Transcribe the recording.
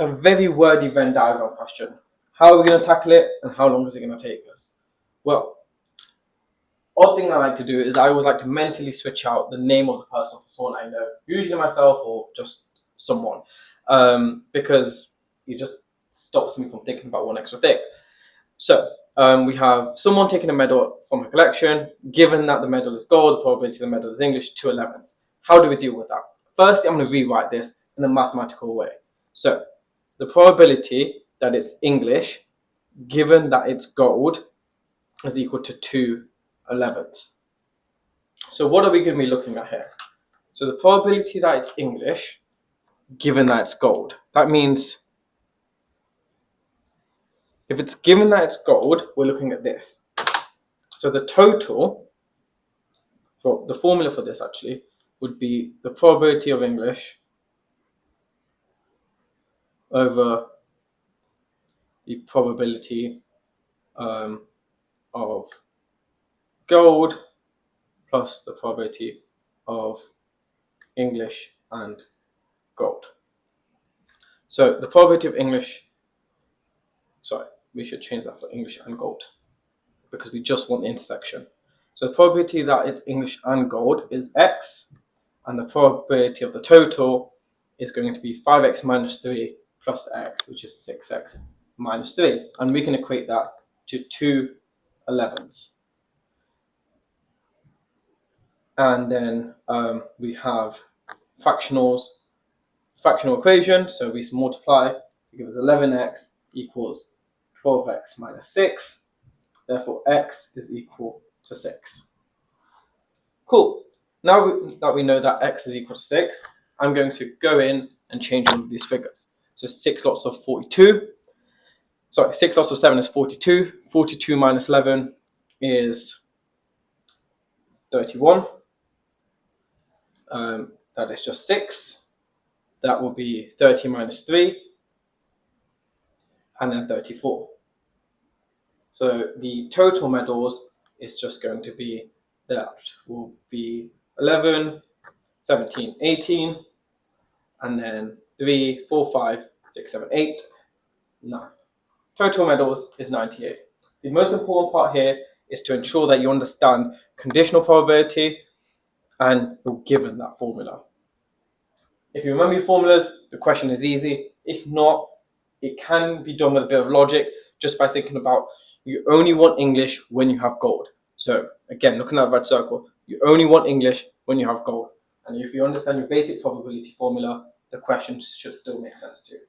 a very wordy Venn diagram question. How are we going to tackle it, and how long is it going to take us? Well, odd thing I like to do is I always like to mentally switch out the name of the person for someone I know, usually myself or just someone, because it just stops me from thinking about one extra thing. So we have someone taking a medal from her collection. Given that the medal is gold, the probability the medal is English, 2/11. How do we deal with that? Firstly, I'm going to rewrite this in a mathematical way. So the probability that it's English, given that it's gold, is equal to 2/11. So what are we going to be looking at here? So the probability that it's English, given that it's gold, that means if it's given that it's gold, we're looking at this. So the total, well, the formula for this actually would be the probability of English over the probability of gold plus the probability of English and gold. So the probability of English, sorry, we should change that for English and gold because we just want the intersection. So the probability that it's English and gold is x, and the probability of the total is going to be 5x minus 3 plus x, which is 6x minus 3. And we can equate that to 2/11. And then we have fractional equation. So we multiply to give us 11x equals 12x minus 6. Therefore, x is equal to 6. Cool. Now that we know that x is equal to 6, I'm going to go in and change all of these figures. So 6 lots of 42. Sorry, 6 lots of 7 is 42. 42 minus 11 is 31. That is just 6. That will be 30 minus 3. And then 34. So the total medals is just going to be, that will be 11, 17, 18, and then 3, 4, 5, 6, 7, 8, 9. Total medals is 98. The most important part here is to ensure that you understand conditional probability and you're given that formula. If you remember your formulas, the question is easy. If not, it can be done with a bit of logic just by thinking about you only want English when you have gold. So again, looking at that red circle, you only want English when you have gold. And if you understand your basic probability formula, the question should still make sense to you.